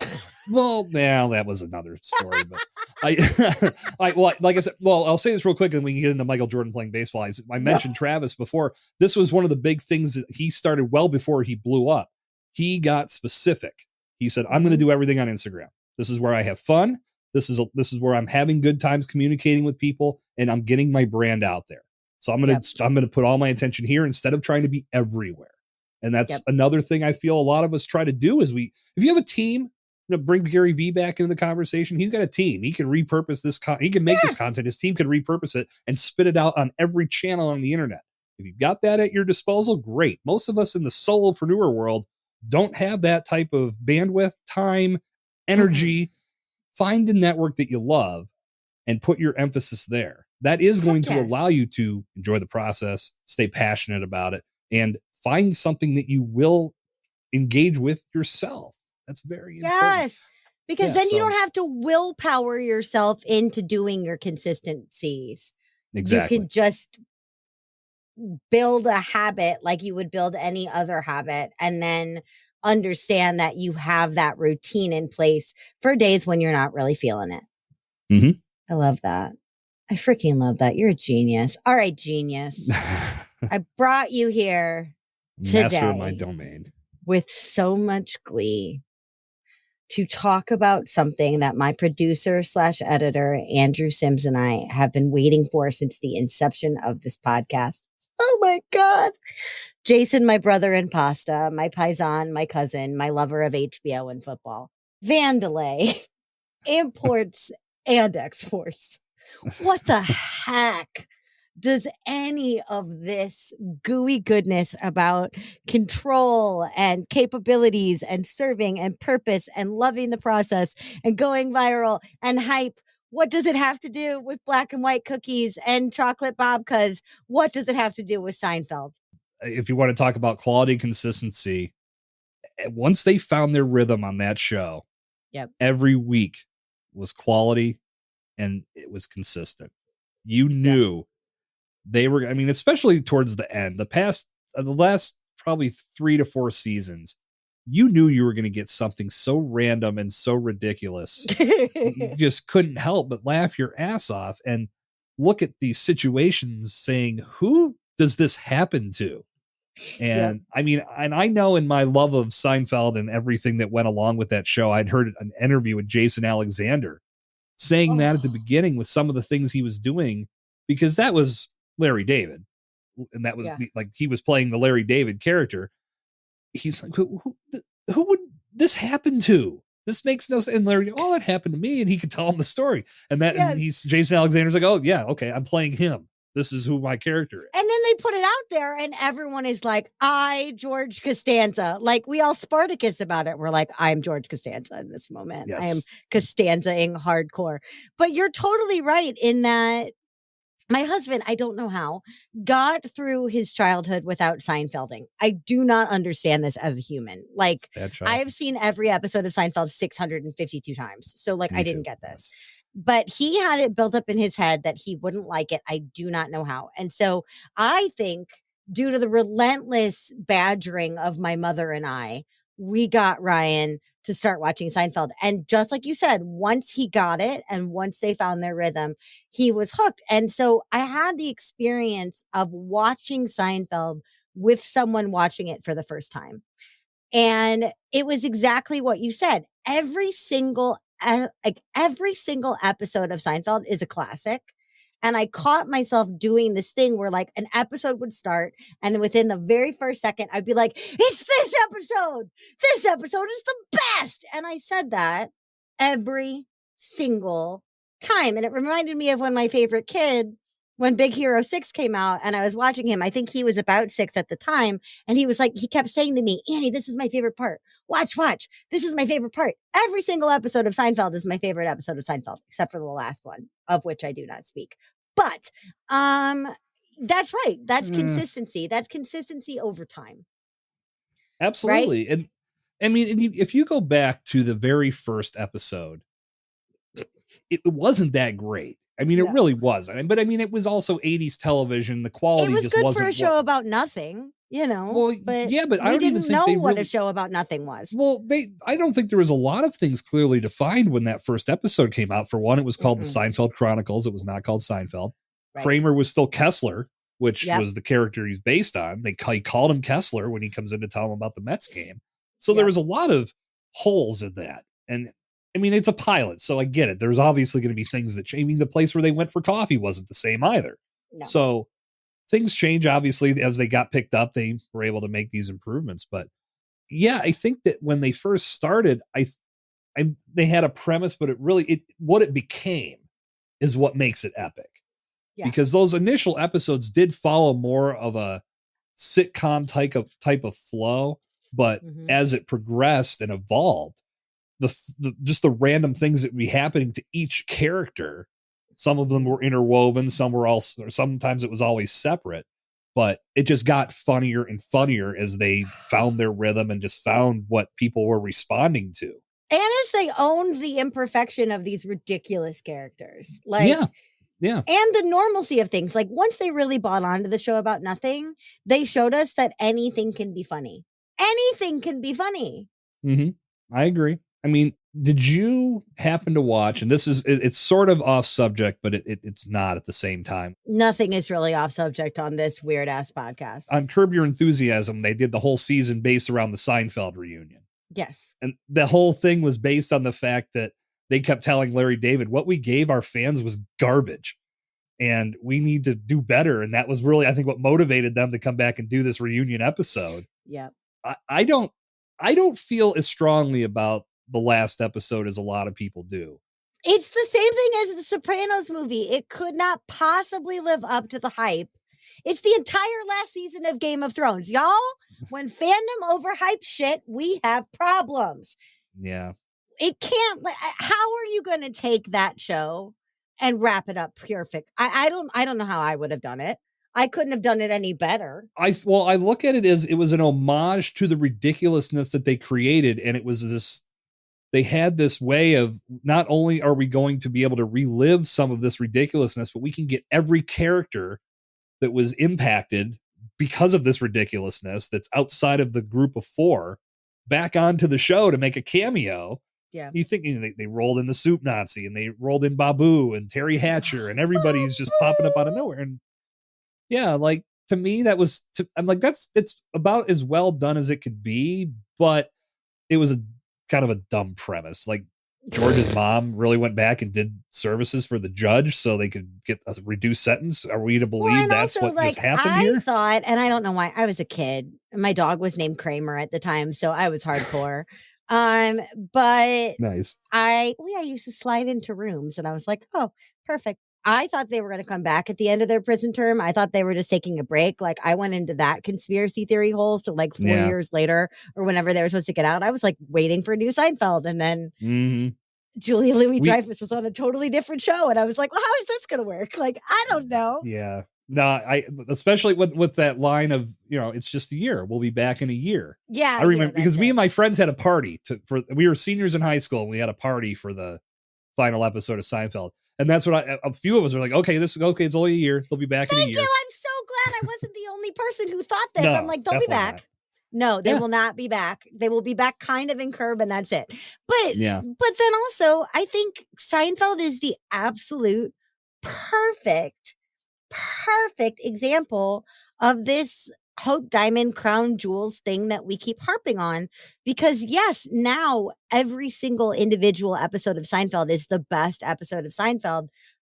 Well, yeah, that was another story. But like I said, well, I'll say this real quick, and we can get into Michael Jordan playing baseball. I mentioned Travis before. This was one of the big things that he started well before he blew up. He got specific. He said, "I'm going to do everything on Instagram. This is where I have fun. This is where I'm having good times communicating with people, and I'm getting my brand out there. So I'm going to put all my attention here instead of trying to be everywhere." And that's another thing I feel a lot of us try to do is if you have a team, bring Gary Vee back into the conversation. He's got a team. He can repurpose this. He can make this content. His team can repurpose it and spit it out on every channel on the internet. If you've got that at your disposal, great. Most of us in the solopreneur world don't have that type of bandwidth, time, energy. Find the network that you love and put your emphasis there. That is going to allow you to enjoy the process, stay passionate about it, and find something that you will engage with yourself. That's very important. Yes, because then you don't have to willpower yourself into doing your consistencies. Exactly. You can just build a habit like you would build any other habit, and then understand that you have that routine in place for days when you're not really feeling it. Mm-hmm. I love that. I freaking love that. You're a genius. All right, genius. I brought you here today, master of my domain, with so much glee to talk about something that my producer / editor, Andrew Sims, and I have been waiting for since the inception of this podcast. Oh my God. Jason, my brother in pasta, my paisan, my cousin, my lover of HBO and football. Vandelay, imports and exports. What the heck does any of this gooey goodness about control and capabilities and serving and purpose and loving the process and going viral and hype, what does it have to do with black and white cookies and chocolate babkas? What does it have to do with Seinfeld? If you want to talk about quality consistency, once they found their rhythm on that show, every week was quality and it was consistent. You knew they were, I mean, especially towards the end, the last probably 3 to 4 seasons, you knew you were going to get something so random and so ridiculous. You just couldn't help but laugh your ass off and look at these situations saying, who does this happen to? And I mean, and I know in my love of Seinfeld and everything that went along with that show, I'd heard an interview with Jason Alexander saying that at the beginning with some of the things he was doing, because that was Larry David. And that was like, he was playing the Larry David character. He's like, who would this happen to? This makes no sense. And Larry, it happened to me. And he could tell him the story. And that, and Jason Alexander's like, oh yeah, okay, I'm playing him. This is who my character is. And then they put it out there and everyone is like, George Costanza. Like, we all Spartacus about it. We're like, I'm George Costanza in this moment. Yes. I am Costanza-ing hardcore. But you're totally right in that my husband, I don't know how, got through his childhood without Seinfelding. I do not understand this as a human. Like, I have seen every episode of Seinfeld 652 times. So like, I didn't get this. But he had it built up in his head that he wouldn't like it. I do not know how. And so I think due to the relentless badgering of my mother and I, we got Ryan to start watching Seinfeld. And just like you said, once he got it and once they found their rhythm, he was hooked. And so I had the experience of watching Seinfeld with someone watching it for the first time. And it was exactly what you said. Every single episode of Seinfeld is a classic. And I caught myself doing this thing where like an episode would start and within the very first second, I'd be like, it's this episode. This episode is the best. And I said that every single time. And it reminded me of when my favorite kid, when Big Hero 6 came out and I was watching him, I think he was about 6 at the time. And he was like, he kept saying to me, Annie, this is my favorite part. Watch. This is my favorite part. Every single episode of Seinfeld is my favorite episode of Seinfeld, except for the last one, of which I do not speak. But that's right. That's consistency. That's consistency over time. Absolutely. Right? And I mean, if you go back to the very first episode, it wasn't that great. I mean, it really wasn't. But I mean, it was also 80s television. The quality it was just good wasn't for a show about nothing, you know. Well, but yeah, but I don't didn't even think know what a show about nothing was. Well, I don't think there was a lot of things clearly defined when that first episode came out. For one, it was called the Seinfeld Chronicles. It was not called Seinfeld. Right. Kramer was still Kessler, which was the character he's based on. He called him Kessler when he comes in to tell him about the Mets game. So there was a lot of holes in that. And I mean, it's a pilot, so I get it. There's obviously going to be things that change. I mean, the place where they went for coffee wasn't the same either. No. So things change, obviously, as they got picked up. They were able to make these improvements. But yeah, I think that when they first started, they had a premise, but what it became is what makes it epic. Yeah. Because those initial episodes did follow more of a sitcom type of flow, but as it progressed and evolved, just the random things that would be happening to each character, some of them were interwoven, sometimes it was always separate, but it just got funnier and funnier as they found their rhythm and just found what people were responding to. And as they owned the imperfection of these ridiculous characters. Yeah. And the normalcy of things. Like, once they really bought onto the show about nothing, they showed us that anything can be funny. Anything can be funny. I agree. I mean, did you happen to watch, and it's sort of off subject, but it's not at the same time. Nothing is really off subject on this weird ass podcast. On Curb Your Enthusiasm, they did the whole season based around the Seinfeld reunion. Yes. And the whole thing was based on the fact that they kept telling Larry David, what we gave our fans was garbage and we need to do better. And that was really, I think, what motivated them to come back and do this reunion episode. Yeah. I don't feel as strongly about the last episode as a lot of people do. It's the same thing as the Sopranos movie. It could not possibly live up to the hype. It's the entire last season of Game of Thrones. Y'all, when fandom overhypes shit, we have problems. Yeah. It can't. How are you going to take that show and wrap it up perfect? I don't know how I would have done it. I couldn't have done it any better. I look at it as it was an homage to the ridiculousness that they created. And it was they had this way of, not only are we going to be able to relive some of this ridiculousness, but we can get every character that was impacted because of this ridiculousness that's outside of the group of four back onto the show to make a cameo. Yeah. You think they rolled in the Soup Nazi and they rolled in Babu and Terry Hatcher and everybody's just popping up out of nowhere. And yeah, like, to me, I'm like, it's about as well done as it could be, but it was a kind of a dumb premise. Like, George's mom really went back and did services for the judge so they could get a reduced sentence. Are we to believe that's what just happened here? I thought, and I don't know why, I was a kid. My dog was named Kramer at the time, so I was hardcore. But nice. I used to slide into rooms and I was like, oh, perfect. I thought they were going to come back at the end of their prison term. I thought they were just taking a break. Like, I went into that conspiracy theory hole. So like 4 years later or whenever they were supposed to get out, I was like waiting for a new Seinfeld. And then Julia Louis-Dreyfus was on a totally different show. And I was like, well, how is this going to work? Like, I don't know. Yeah. No, especially with that line of, it's just a year. We'll be back in a year. Yeah. I remember because me and my friends had a party we were seniors in high school and we had a party for the final episode of Seinfeld. And that's what a few of us are like, okay, it's only a year. They'll be back in a year. Thank you. I'm so glad I wasn't the only person who thought this. No, I'm like, they'll be back. Not. No, they will not be back. They will be back kind of in Curb and that's it. But then also, I think Seinfeld is the absolute perfect example of this Hope Diamond Crown Jewels thing that we keep harping on, because yes, now every single individual episode of Seinfeld is the best episode of Seinfeld,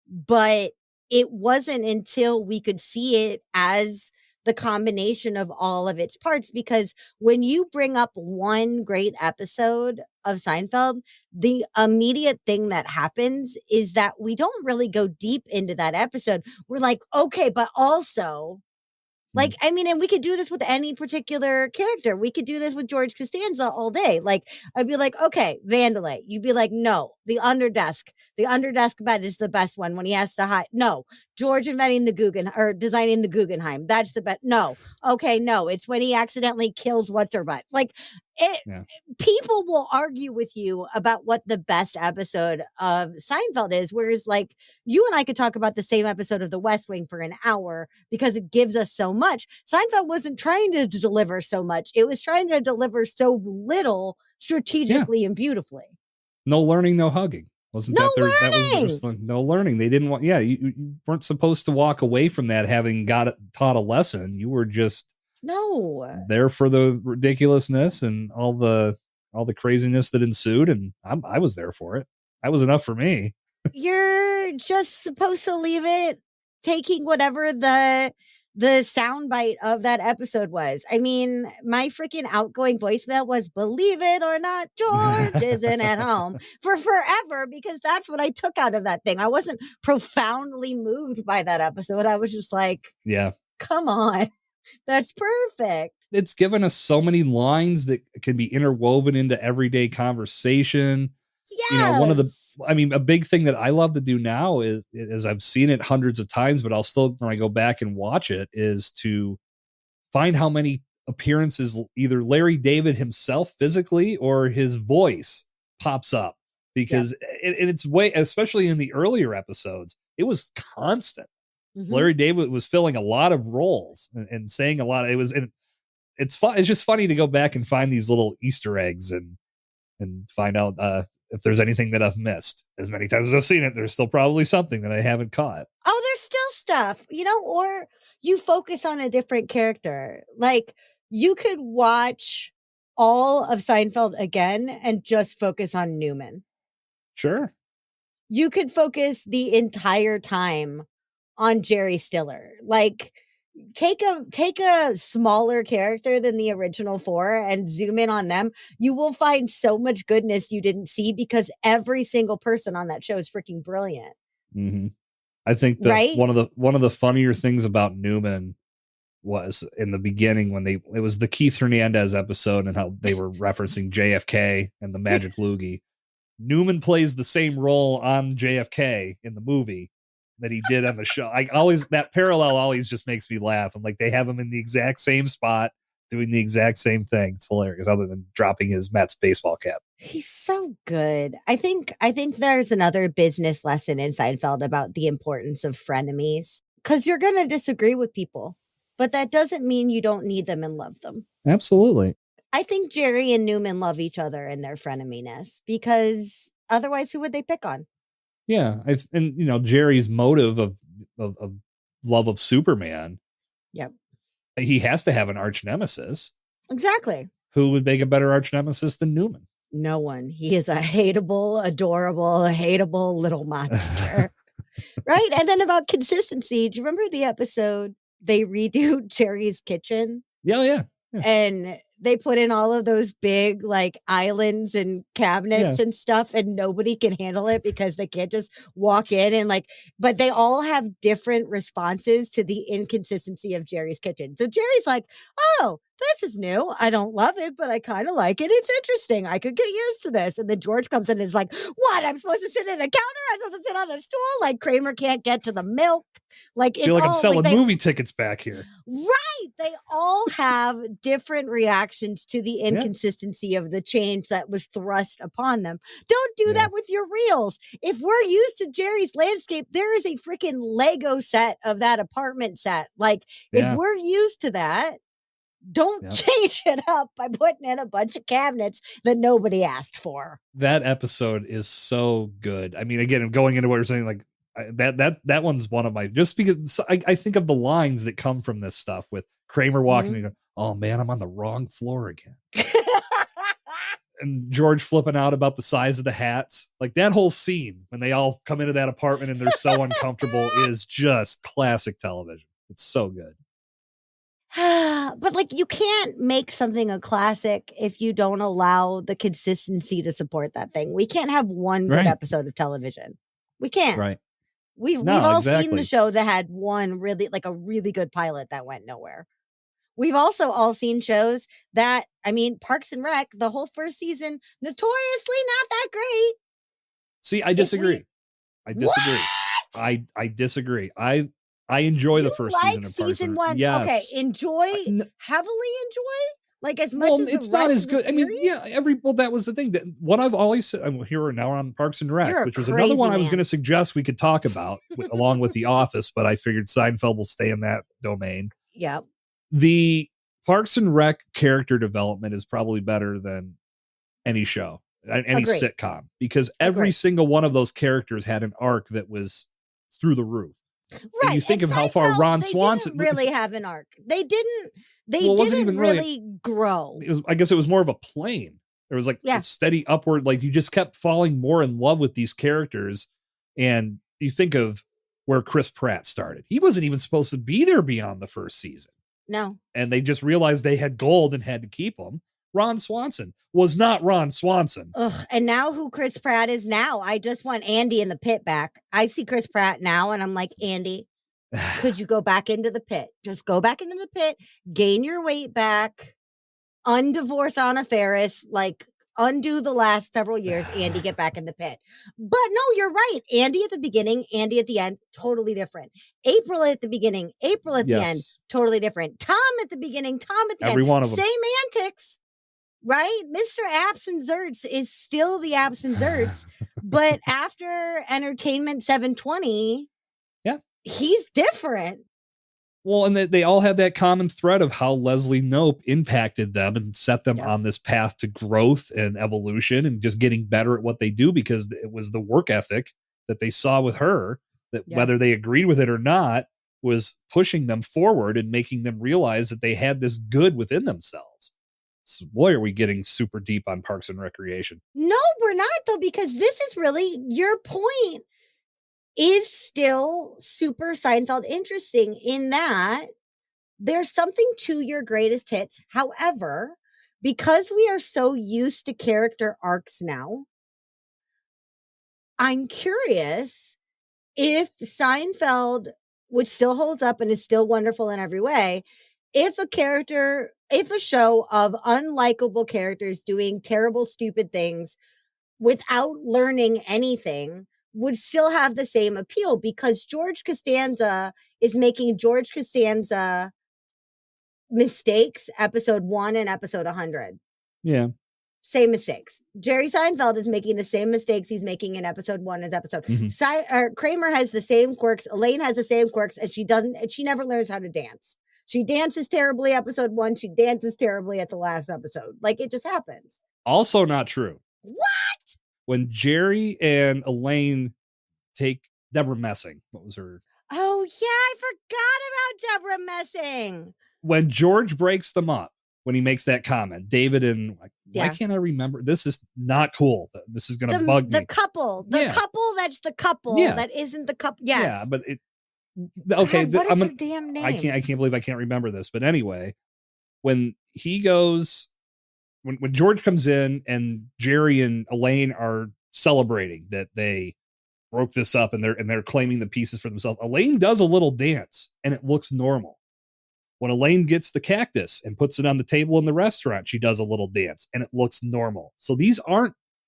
but it wasn't until we could see it as the combination of all of its parts, because when you bring up one great episode of Seinfeld, the immediate thing that happens is that we don't really go deep into that episode. We're like, okay, but also, like, I mean, and we could do this with any particular character. We could do this with George Costanza all day. Like, I'd be like, okay, Vandelay. You'd be like, no, The underdesk bed is the best one when he has to hide. No, George inventing the designing the Guggenheim. That's the best. No, okay, no, it's when he accidentally kills what's her butt. Like it. Yeah. People will argue with you about what the best episode of Seinfeld is, whereas like you and I could talk about the same episode of The West Wing for an hour because it gives us so much. Seinfeld wasn't trying to deliver so much; it was trying to deliver so little strategically and beautifully. No learning, no hugging. Wasn't no that that was no learning? They didn't want. Yeah, you weren't supposed to walk away from that having taught a lesson. You were just there for the ridiculousness and all the craziness that ensued, and I was there for it. That was enough for me. You're just supposed to leave it taking whatever the soundbite of that episode was. I mean, my freaking outgoing voicemail was, believe it or not, George isn't at home for forever, because that's what I took out of that thing. I wasn't profoundly moved by that episode. I was just like, yeah, come on. That's perfect. It's given us so many lines that can be interwoven into everyday conversation. Yes. A big thing that I love to do now is I've seen it hundreds of times, but I'll still, when I go back and watch it, is to find how many appearances either Larry David himself physically or his voice pops up, because it's way, especially in the earlier episodes, it was constant. Mm-hmm. Larry David was filling a lot of roles and saying a lot. It's fun. It's just funny to go back and find these little Easter eggs and find out if there's anything that I've missed. As many times as I've seen it, there's still probably something that I haven't caught. Oh, there's still stuff, or you focus on a different character. Like you could watch all of Seinfeld again and just focus on Newman. Sure. You could focus the entire time on Jerry Stiller. Like take a smaller character than the original four and zoom in on them. You will find so much goodness you didn't see, because every single person on that show is freaking brilliant. Mm-hmm. I think that one of the funnier things about Newman was in the beginning when it was the Keith Hernandez episode and how they were referencing JFK and the Magic Loogie. Newman plays the same role on JFK in the movie that he did on the show. That parallel always just makes me laugh. I'm like, they have him in the exact same spot doing the exact same thing. It's hilarious, other than dropping his Mets baseball cap. He's so good. I think there's another business lesson in Seinfeld about the importance of frenemies, because you're going to disagree with people, but that doesn't mean you don't need them and love them. Absolutely. I think Jerry and Newman love each other in their freneminess, because otherwise who would they pick on? Yeah. Jerry's motive of love of Superman. Yep. He has to have an arch nemesis. Exactly. Who would make a better arch nemesis than Newman? No one. He is a hateable, adorable, hateable little monster. Right? And then about consistency. Do you remember the episode they redo Jerry's kitchen? Yeah. And they put in all of those big like islands and cabinets and stuff, and nobody can handle it because they can't just walk in and but they all have different responses to the inconsistency of Jerry's kitchen. So Jerry's like, oh, this is new. I don't love it, but I kind of like it. It's interesting. I could get used to this. And then George comes in and is like, what? I'm supposed to sit at a counter? I'm supposed to sit on the stool? Like Kramer can't get to the milk. Like it's I feel like I'm selling movie tickets back here. Right. They all have different reactions to the inconsistency of the change that was thrust upon them. Don't do that with your reels. If we're used to Jerry's landscape, there is a freaking Lego set of that apartment set. Like if we're used to that, don't change it up by putting in a bunch of cabinets that nobody asked for. That episode is so good. I mean, again, going into what you're saying, like that one's one of my, just because I think of the lines that come from this stuff with Kramer walking and going, oh man, I'm on the wrong floor again. And George flipping out about the size of the hats. Like that whole scene when they all come into that apartment and they're so uncomfortable is just classic television. It's so good. But like you can't make something a classic if you don't allow the consistency to support that thing. We can't have one good episode of television. We can't. Right. We've all seen the show that had one really like a really good pilot that went nowhere. We've also all seen shows that, I mean, Parks and Rec, the whole first season, notoriously not that great. See, I disagree. I disagree. What? I disagree. I enjoy the first season of Parks season and one. Yes. Okay, heavily enjoy. Like as much as it's the not rest as of the good. I mean, series? that was the thing. That what I've always said. I'm here now on Parks and Rec, You're a which was another one I was crazy going to man. suggest we could talk about along with The Office, but I figured Seinfeld will stay in that domain. Yep. The Parks and Rec character development is probably better than any show, any Agreed. sitcom, because every single one of those characters had an arc that was through the roof. Right. And you think of how far Ron Swanson didn't really have an arc. They didn't wasn't even really grow. I guess it was more of a plane. There was like a steady upward, like you just kept falling more in love with these characters. And you think of where Chris Pratt started. He wasn't even supposed to be there beyond the first season. No. And they just realized they had gold and had to keep him. Ron Swanson was not Ron Swanson. Ugh, and now who Chris Pratt is now? I just want Andy in the pit back. I see Chris Pratt now and I'm like, Andy, could you go back into the pit? Just go back into the pit, gain your weight back, undivorce Anna Faris, like undo the last several years, Andy, get back in the pit. But no, you're right. Andy at the beginning, Andy at the end, totally different. April at the beginning, April at the end, totally different. Tom at the beginning, Tom at the end. Every one of them. Same antics. Right? Mr. Absent Zertz is still the Absent Zertz, but after Entertainment 720, he's different. Well, and they all had that common thread of how Leslie Knope impacted them and set them on this path to growth and evolution and just getting better at what they do, because it was the work ethic that they saw with her that whether they agreed with it or not was pushing them forward and making them realize that they had this good within themselves. So boy, are we getting super deep on Parks and Recreation. No, we're not, though, because this is really your point is still super Seinfeld interesting in that there's something to your greatest hits. However, because we are so used to character arcs now, I'm curious if Seinfeld, which still holds up and is still wonderful in every way, if a show of unlikable characters doing terrible, stupid things without learning anything would still have the same appeal, because George Costanza is making George Costanza mistakes, episode 1 and episode 100. Yeah. Same mistakes. Jerry Seinfeld is making the same mistakes he's making in episode 1 as episode. Kramer has the same quirks. Elaine has the same quirks, and she never learns how to dance. She dances terribly episode 1. She dances terribly at the last episode. Like, it just happens. Also not true. What? When Jerry and Elaine take Deborah Messing, what was her? Oh, yeah, I forgot about Deborah Messing. When George breaks them up, when he makes that comment, David and why can't I remember? This is not cool. This is going to bug me. The couple that's the couple that isn't the couple. Yes. Yeah, but okay. God, what is her damn name? I can't believe I can't remember this. But anyway, when he goes, when George comes in and Jerry and Elaine are celebrating that they broke this up and they're claiming the pieces for themselves, Elaine does a little dance and it looks normal. When Elaine gets the cactus and puts it on the table in the restaurant, she does a little dance and it looks normal. So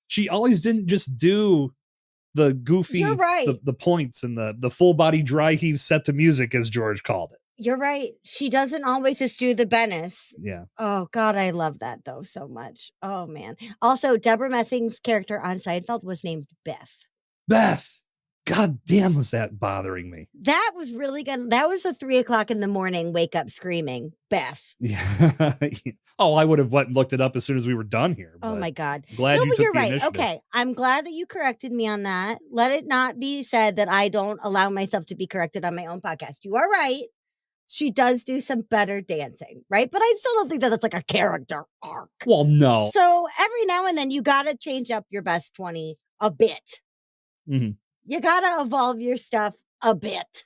she always didn't just do the goofy, the points and the full body dry heave set to music, as George called it. You're right. She doesn't always just do the Bennis. Yeah. Oh, God, I love that, though, so much. Oh, man. Also, Deborah Messing's character on Seinfeld was named Beth. Beth. God damn, was that bothering me? That was really good. That was a 3:00 in the morning wake up screaming, Beth. Yeah. Oh, I would have looked it up as soon as we were done here. Oh my God. Glad you took you're the right. initiative. Okay. I'm glad that you corrected me on that. Let it not be said that I don't allow myself to be corrected on my own podcast. You are right. She does do some better dancing, right? But I still don't think that that's like a character arc. Well, no. So every now and then you got to change up your best 20 a bit. Mm-hmm. You got to evolve your stuff a bit.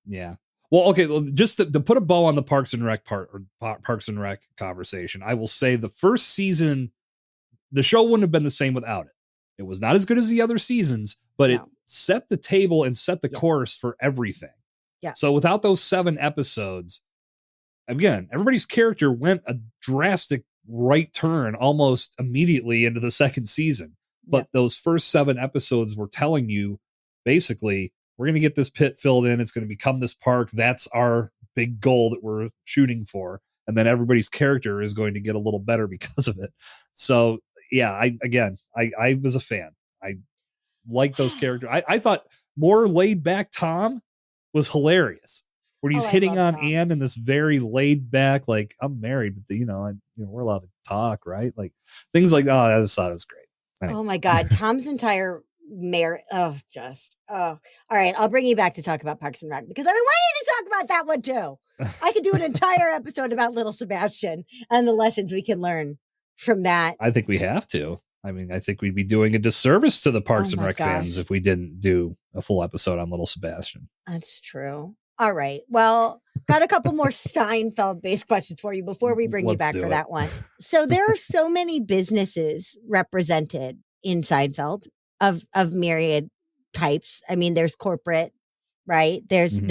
Yeah. Well, okay. Just to put a bow on the Parks and Rec Parks and Rec conversation, I will say the first season, the show wouldn't have been the same without it. It was not as good as the other seasons, but it set the table and set the course for everything. Yeah. So without those 7 episodes, again, everybody's character went a drastic right turn almost immediately into the second season. But those first 7 episodes were telling you, basically, we're going to get this pit filled in. It's going to become this park. That's our big goal that we're shooting for. And then everybody's character is going to get a little better because of it. So, yeah, I was a fan. I like those characters. I thought more laid back Tom was hilarious when he's hitting on Tom. Anne in this very laid back, like, I'm married, but we're allowed to talk, right? Like things like, I just thought it was great. Anyway. Oh my God. Tom's entire all right. I'll bring you back to talk about Parks and Rec because I've been waiting to talk about that one too. I could do an entire episode about little Sebastian and the lessons we can learn from that. I think we have to. I mean, I think we'd be doing a disservice to the Parks and Rec fans if we didn't do a full episode on little Sebastian. That's true. All right. Well, got a couple more Seinfeld-based questions for you before we bring you back for that one. So there are so many businesses represented in Seinfeld of myriad types. I mean, there's corporate, right? There's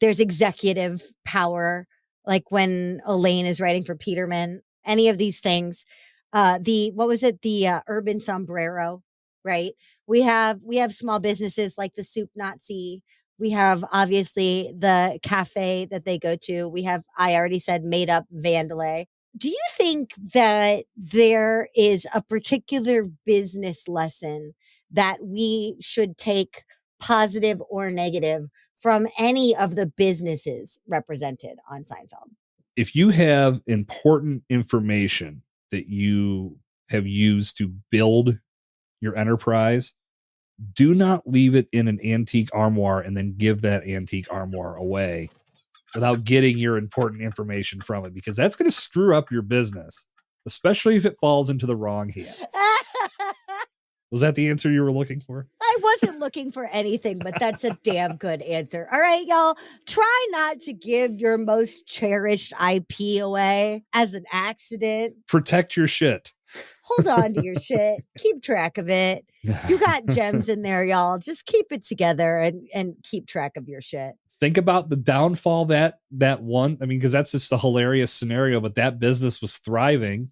executive power, like when Elaine is writing for Peterman. Any of these things. The Urban Sombrero, right? We have small businesses like the Soup Nazi. We have obviously the cafe that they go to. We have, I already said, made up Vandelay. Do you think that there is a particular business lesson that we should take, positive or negative, from any of the businesses represented on Seinfeld? If you have important information that you have used to build your enterprise, do not leave it in an antique armoire and then give that antique armoire away without getting your important information from it, because that's going to screw up your business, especially if it falls into the wrong hands. Was that the answer you were looking for? I wasn't looking for anything, but that's a damn good answer. All right, y'all, try not to give your most cherished IP away as an accident. Protect your shit. Hold on to your shit. Keep track of it. You got gems in there, y'all. Just keep it together and keep track of your shit. Think about the downfall that one. I mean, because that's just a hilarious scenario, but that business was thriving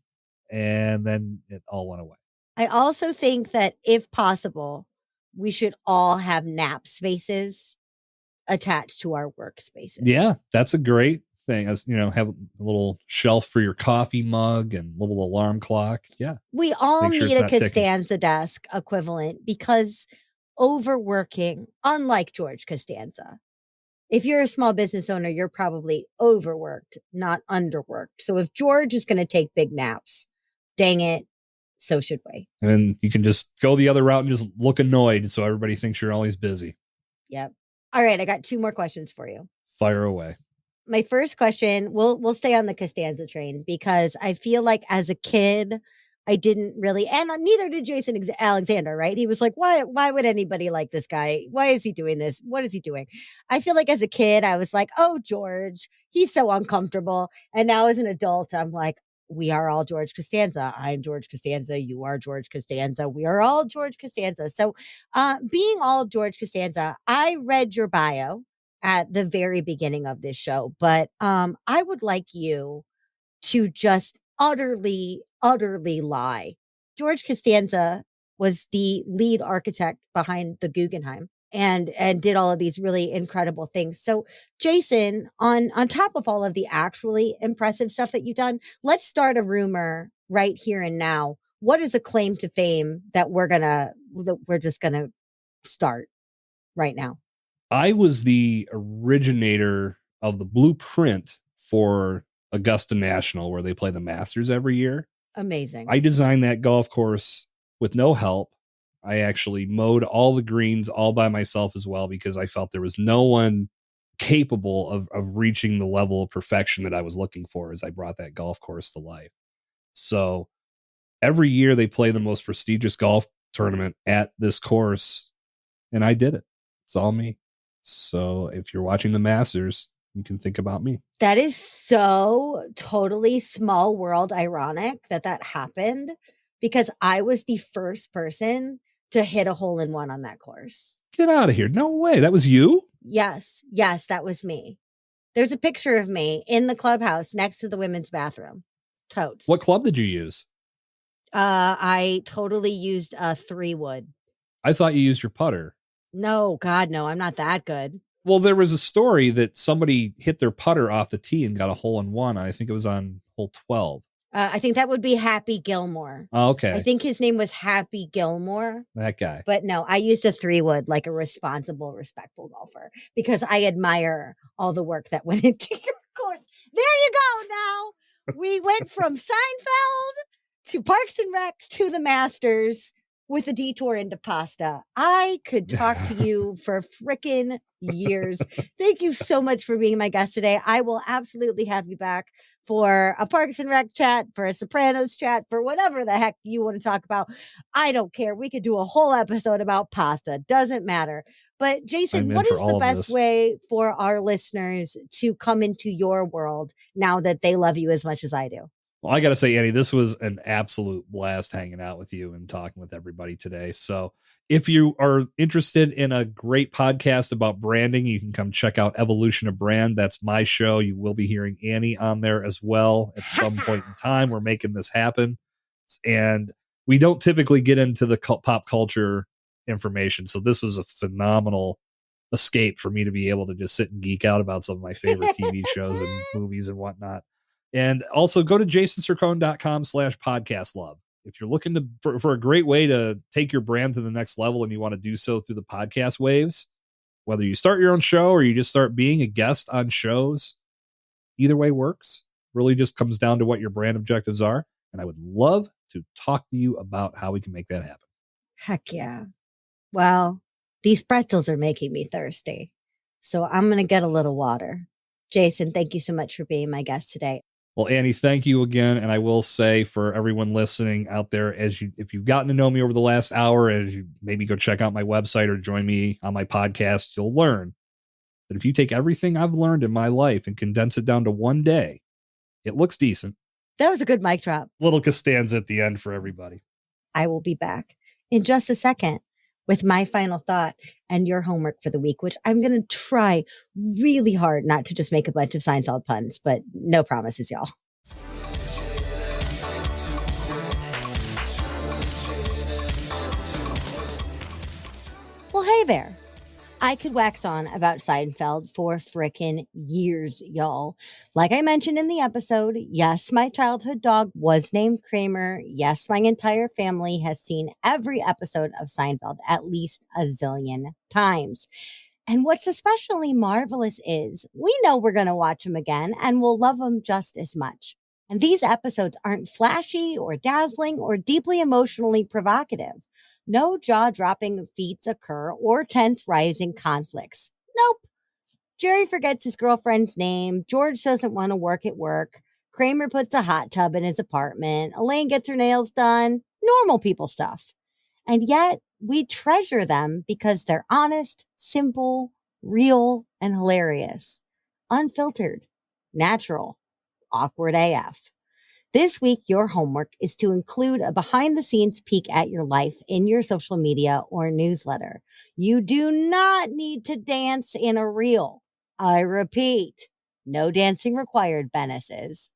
and then it all went away. I also think that if possible, we should all have nap spaces attached to our workspaces. Yeah, that's a great thing. As have a little shelf for your coffee mug and a little alarm clock. Yeah. We all need a Costanza desk equivalent because overworking, unlike George Costanza, if you're a small business owner, you're probably overworked, not underworked. So if George is going to take big naps, dang it, so should we. And then you can just go the other route and just look annoyed so everybody thinks you're always busy. Yep. All right, I got 2 more questions for you. Fire away. My first question, we'll stay on the Costanza train because I feel like as a kid, I didn't really, and neither did Jason Alexander, right? He was like, why would anybody like this guy? Why is he doing this? What is he doing? I feel like as a kid, I was like, oh, George, he's so uncomfortable. And now as an adult, I'm like, we are all George Costanza. I'm George Costanza. You are George Costanza. We are all George Costanza. So being all George Costanza, I read your bio at the very beginning of this show, but I would like you to just utterly lie. George Costanza was the lead architect behind the Guggenheim and did all of these really incredible things. So Jason, on top of all of the actually impressive stuff that you've done, let's start a rumor right here and now. What is a claim to fame that we're just gonna start right now? I was the originator of the blueprint for Augusta National, where they play the Masters every year. Amazing. I designed that golf course with no help. I actually mowed all the greens all by myself as well, because I felt there was no one capable of reaching the level of perfection that I was looking for as I brought that golf course to life. So every year they play the most prestigious golf tournament at this course, and I did it. It's all me. So if you're watching the Masters, you can think about me. That is so totally small world ironic that happened, because I was the first person to hit a hole in one on that course. Get out of here. No way. That was you? Yes, that was me. There's a picture of me in the clubhouse next to the women's bathroom. Totes. What club did you use? I totally used a 3-wood. I thought you used your putter. No, God, no, I'm not that good. Well, there was a story that somebody hit their putter off the tee and got a hole in one. I think it was on hole 12. I think that would be Happy Gilmore. Oh, I okay. think his name was Happy Gilmore. That guy. But no, I used a 3-wood like a responsible, respectful golfer because I admire all the work that went into your course. There you go now. We went from Seinfeld to Parks and Rec to the Masters with a detour into pasta. I could talk to you for frickin' years. Thank you so much for being my guest today. I will absolutely have you back for a Parks and Rec chat, for a Sopranos chat, for whatever the heck you want to talk about. I don't care. We could do a whole episode about pasta. Doesn't matter. But Jason, what is the best way for our listeners to come into your world now that they love you as much as I do? Well, I got to say, Annie, this was an absolute blast hanging out with you and talking with everybody today. So if you are interested in a great podcast about branding, you can come check out Evolution of Brand. That's my show. You will be hearing Annie on there as well at some point in time. We're making this happen. And we don't typically get into the pop culture information. So this was a phenomenal escape for me to be able to just sit and geek out about some of my favorite TV shows and movies and whatnot. And also go to jasoncercone.com/podcast love. If you're looking for a great way to take your brand to the next level and you want to do so through the podcast waves, whether you start your own show or you just start being a guest on shows, either way works. Really just comes down to what your brand objectives are. And I would love to talk to you about how we can make that happen. Heck yeah. Well, these pretzels are making me thirsty. So I'm going to get a little water. Jason, thank you so much for being my guest today. Well, Annie, thank you again. And I will say for everyone listening out there, if you've gotten to know me over the last hour, as you maybe go check out my website or join me on my podcast, you'll learn that if you take everything I've learned in my life and condense it down to one day, it looks decent. That was a good mic drop. Little Costanza at the end for everybody. I will be back in just a second with my final thought and your homework for the week, which I'm going to try really hard not to just make a bunch of Seinfeld puns, but no promises, y'all. Well, hey there. I could wax on about Seinfeld for frickin' years, y'all. Like I mentioned in the episode, yes, my childhood dog was named Kramer. Yes, my entire family has seen every episode of Seinfeld at least a zillion times. And what's especially marvelous is we know we're going to watch them again and we'll love them just as much. And these episodes aren't flashy or dazzling or deeply emotionally provocative. No jaw-dropping feats occur or tense rising conflicts. Nope. Jerry forgets his girlfriend's name. George doesn't want to work at work. Kramer puts a hot tub in his apartment. Elaine gets her nails done. Normal people stuff. And yet we treasure them because they're honest, simple, real, and hilarious. Unfiltered, natural, awkward AF. This week, your homework is to include a behind-the-scenes peek at your life in your social media or newsletter. You do not need to dance in a reel. I repeat, no dancing required, Benesses.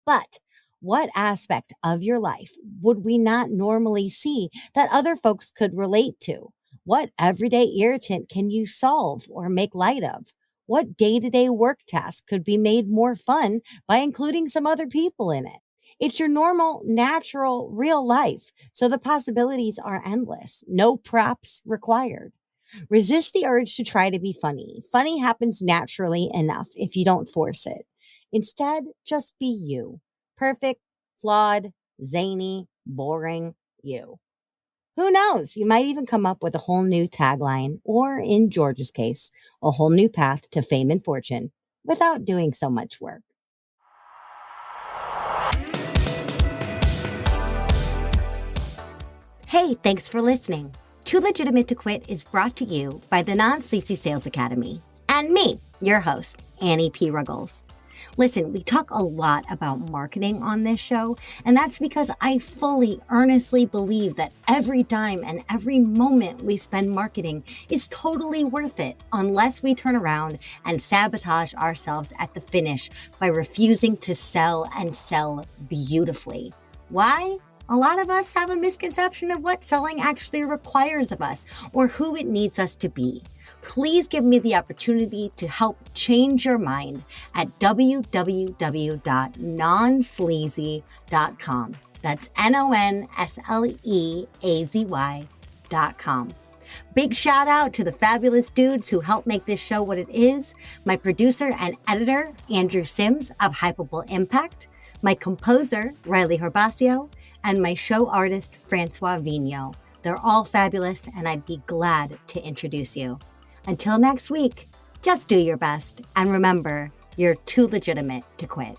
But what aspect of your life would we not normally see that other folks could relate to? What everyday irritant can you solve or make light of? What day-to-day work task could be made more fun by including some other people in it? It's your normal, natural, real life, so the possibilities are endless. No props required. Resist the urge to try to be funny. Funny happens naturally enough if you don't force it. Instead, just be you. Perfect, flawed, zany, boring you. Who knows? You might even come up with a whole new tagline, or in George's case, a whole new path to fame and fortune without doing so much work. Hey, thanks for listening. Too Legitimate to Quit is brought to you by the Non-Sleazy Sales Academy and me, your host, Annie P. Ruggles. Listen, we talk a lot about marketing on this show, and that's because I fully, earnestly believe that every dime and every moment we spend marketing is totally worth it unless we turn around and sabotage ourselves at the finish by refusing to sell and sell beautifully. Why? A lot of us have a misconception of what selling actually requires of us or who it needs us to be. Please give me the opportunity to help change your mind at www.nonsleazy.com. That's NONSLEAZY.com. Big shout out to the fabulous dudes who helped make this show what it is. My producer and editor, Andrew Sims of Hypable Impact, my composer, Riley Herbastio, and my show artist, Francois Vigneault. They're all fabulous, and I'd be glad to introduce you. Until next week, just do your best, and remember, you're too legitimate to quit.